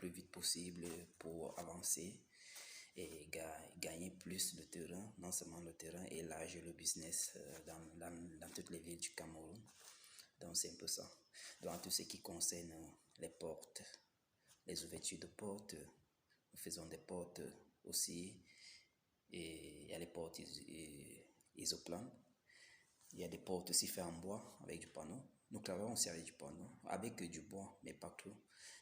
plus vite possible pour avancer et gagner plus de terrain, non seulement le terrain, et élargir le business dans toutes les villes du Cameroun. Donc c'est un peu ça. Dans tout ce qui concerne les portes, les ouvertures de portes, nous faisons des portes aussi, et il y a les portes isoplanes, il y a des portes aussi faites en bois avec du panneau. Nous travaillons aussi avec du panneau, avec du bois, mais pas tout.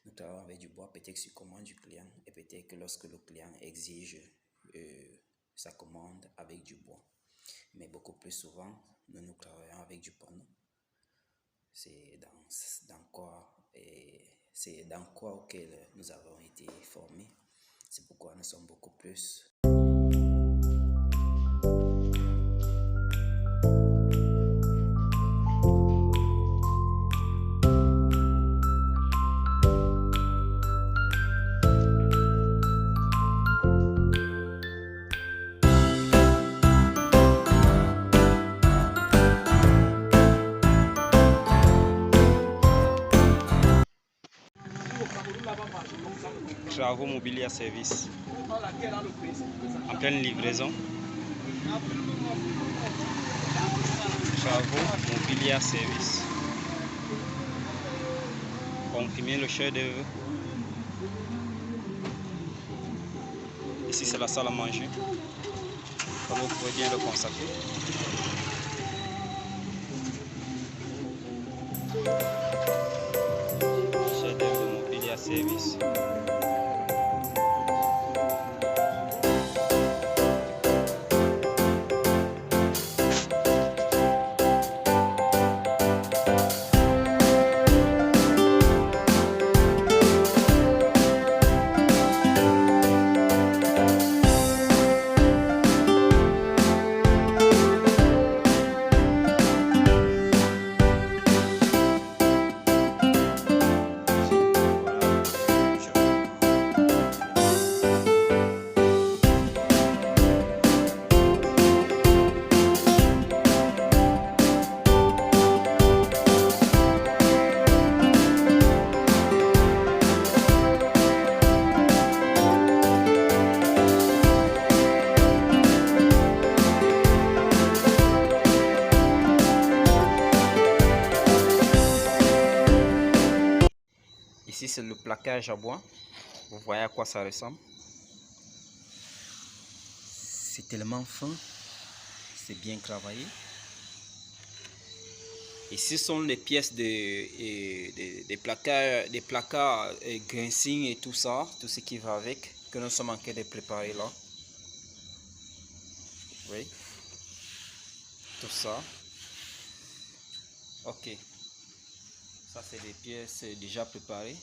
Nous travaillons avec du bois, peut-être sur commande du client, et peut-être que lorsque le client exige sa commande avec du bois. Mais beaucoup plus souvent, nous travaillons avec du panneau. C'est dans quoi auquel nous avons été formés. C'est pourquoi nous sommes beaucoup plus. Travaux mobiliers à service. En pleine livraison. Travaux mobiliers à service. Comprimer le chef-d'œuvre. Ici c'est la salle à manger. Comme vous pouvez bien le constater. Chef-d'œuvre mobilier à service. Ici c'est le plaquage à bois. Vous voyez à quoi ça ressemble. C'est tellement fin. C'est bien travaillé. Ici sont les pièces des placards grincing et tout ça. Tout ce qui va avec. Que nous sommes en train de préparer là. Oui. Tout ça. Ok. Ça c'est des pièces déjà préparées.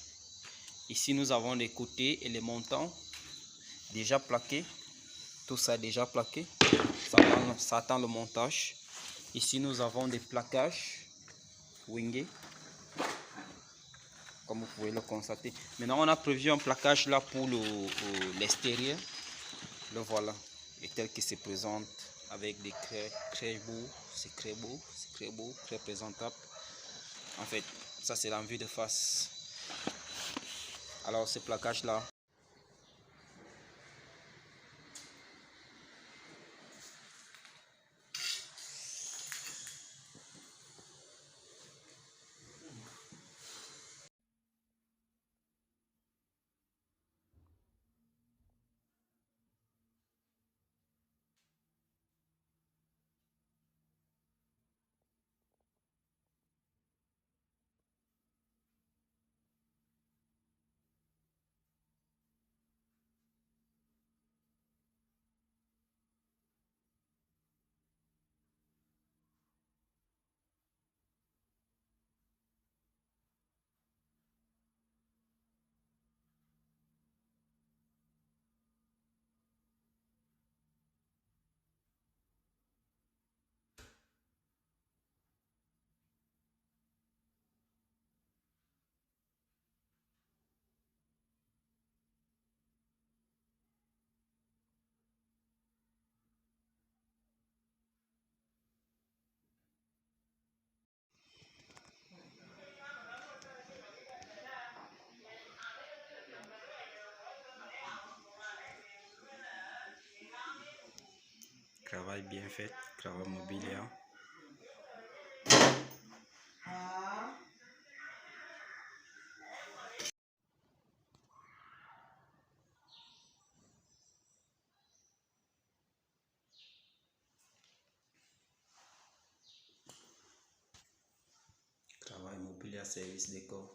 Ici nous avons les côtés et les montants déjà plaqués. Tout ça déjà plaqué. Ça attend le montage. Ici nous avons des plaquages wingés. Comme vous pouvez le constater. Maintenant on a prévu un plaquage là pour l'extérieur. Le voilà. Et tel qu'il se présente avec des craies très beaux. C'est très beau. C'est très beau. Très présentable. En fait, ça c'est la vue de face. Alors ce plaquage là. travail bien fait, travail mobilier. Travail mobilier, service décor.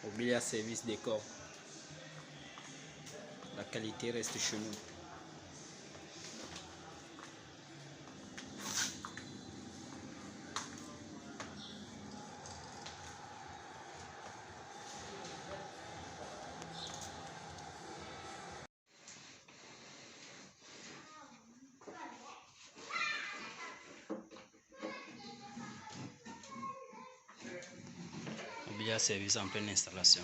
Mobilier service décor. La qualité reste chez nous. Mobilier service en pleine installation.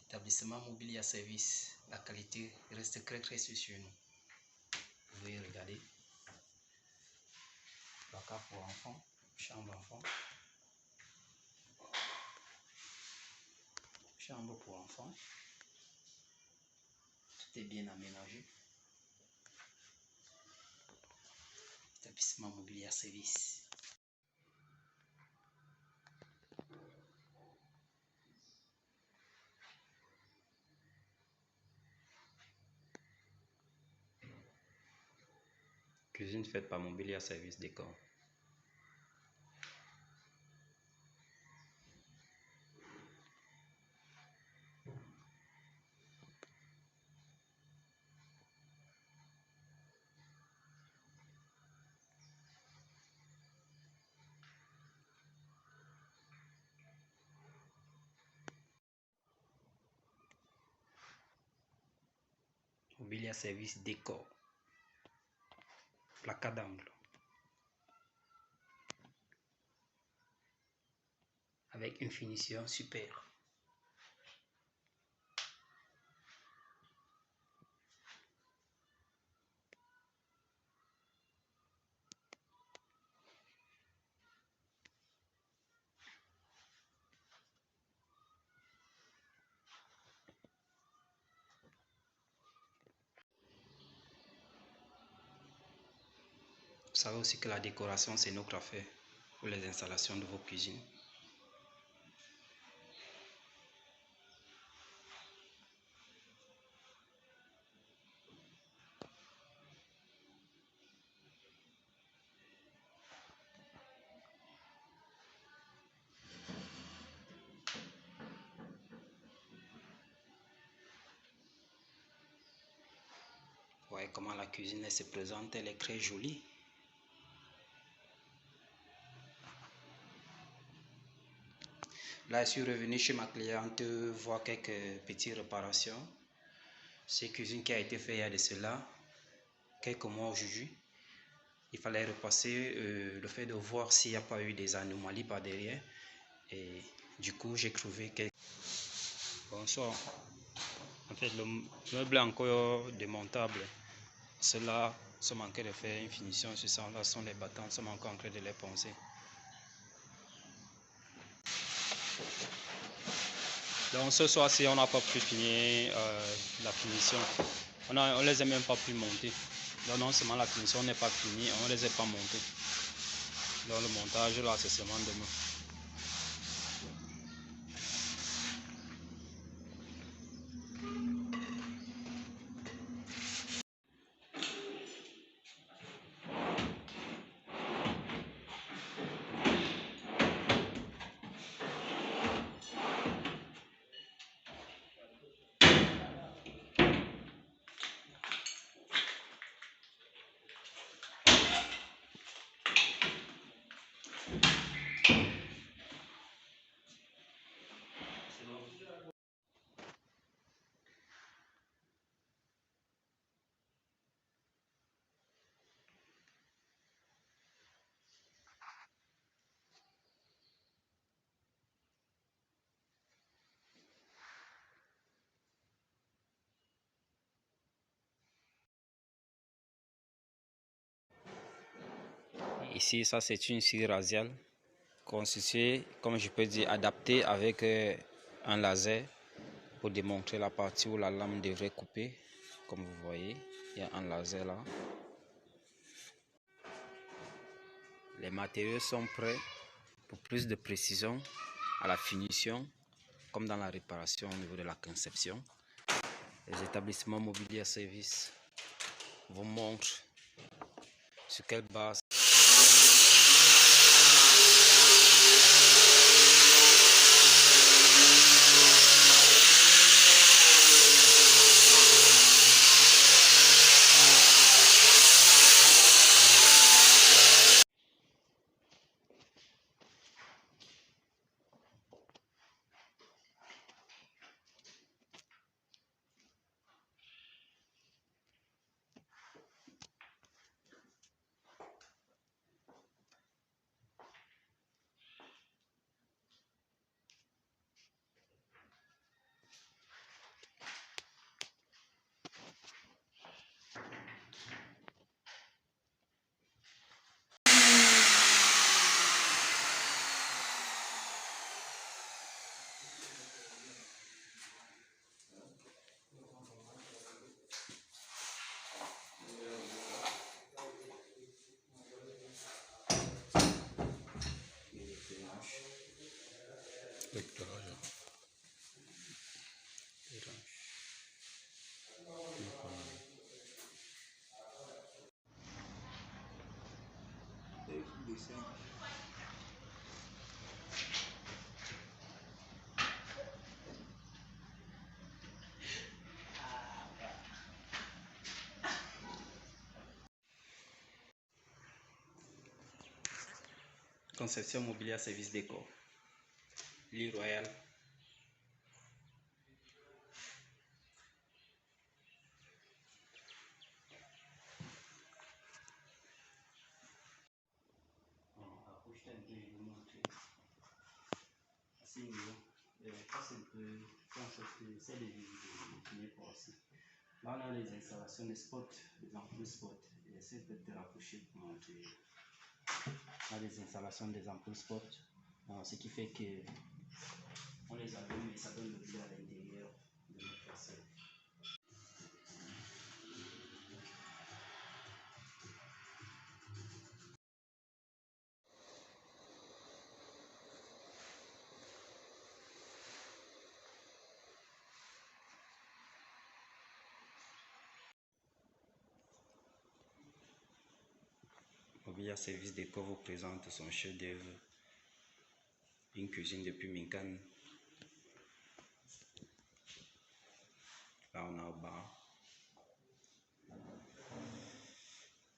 Établissement mobilier service, la qualité reste très sur nous. Vous pouvez regarder. Placard pour enfants, chambre enfants. Chambre pour enfants. Tout est bien aménagé. Établissement mobilier service. Cuisine faite par Mobilier Service Décor. Mobilier Service Décor. Placard d'angle. Avec une finition super. Vous savez aussi que la décoration, c'est notre affaire pour les installations de vos cuisines. Vous voyez comment la cuisine elle se présente, elle est très jolie. Là, je suis revenu chez ma cliente voir quelques petites réparations. C'est cuisine qui a été faite il y a de cela quelques mois aujourd'hui. Il fallait repasser le fait de voir s'il n'y a pas eu des anomalies par derrière. Et du coup, j'ai trouvé que... Bonsoir. En fait, le meuble est encore démontable. Cela, ça manquait de faire une finition sur ça. Là sont les battants, ça manque encore en train de les poncer. Donc ce soir-ci, on n'a pas pu finir la finition. On les a même pas pu monter. Donc non seulement la finition n'est pas finie, on ne les a pas montés. Donc le montage là, c'est seulement demain. Ici, ça c'est une scie rasiale constituée, comme je peux dire, adaptée avec un laser pour démontrer la partie où la lame devrait couper. Comme vous voyez, il y a un laser là. Les matériaux sont prêts pour plus de précision à la finition, comme dans la réparation au niveau de la conception. Les établissements mobiliers à service vous montrent sur quelle base Conception mobilière service décor. L'île Royale. Là, on a les installations des spots, des ampoules spots. J'essaie de te rapprocher pour montrer. On a les installations des ampoules spots, ce qui fait que on les allume et ça donne le bleu à l'intérieur de notre façade. Mobilier Service Déco vous présente son chef-d'œuvre, une cuisine depuis Minkan. Là, on a au bas,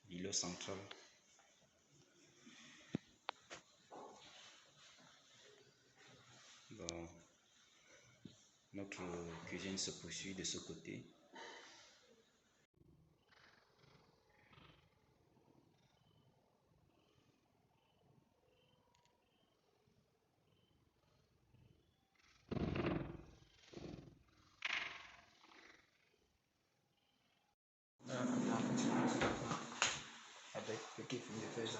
l'îlot central. Bon, notre cuisine se poursuit de ce côté. Avec l'équipe de faire ça.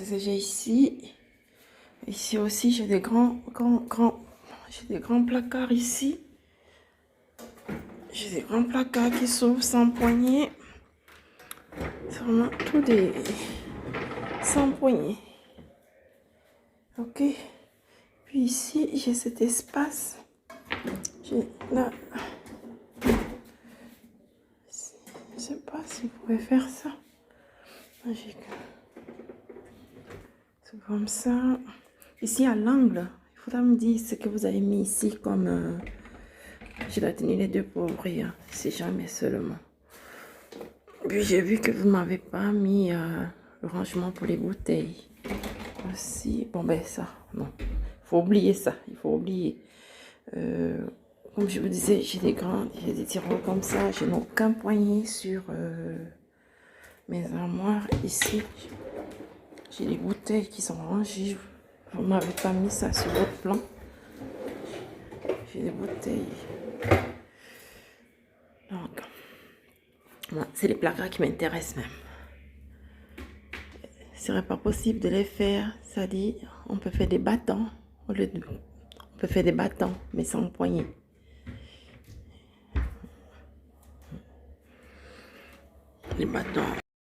qu'est-ce que j'ai ici? Ici aussi, j'ai des grands placards ici. J'ai des grands placards qui s'ouvrent sans poignée. C'est vraiment tout des... sans poignée. Ok. Puis ici, j'ai cet espace. J'ai là... Je sais pas si vous pouvez faire ça. Magique. C'est comme ça. Ici, à l'angle, il faudra me dire ce que vous avez mis ici comme... je dois tenir les deux pour ouvrir, si jamais seulement. Puis j'ai vu que vous m'avez pas mis le rangement pour les bouteilles. Aussi, bon ben ça, non. Il faut oublier ça, il faut oublier. Comme je vous disais, j'ai des tiroirs comme ça. Je n'ai aucun poignet sur mes armoires. Ici, j'ai des bouteilles qui sont rangées. Vous ne m'avez pas mis ça sur votre plan. J'ai des bouteilles. Donc, moi, c'est les placards qui m'intéressent même. Ce serait pas possible de les faire. Ça dit, on peut faire des bâtons. On peut faire des bâtons, mais sans poignée. Les bâtons.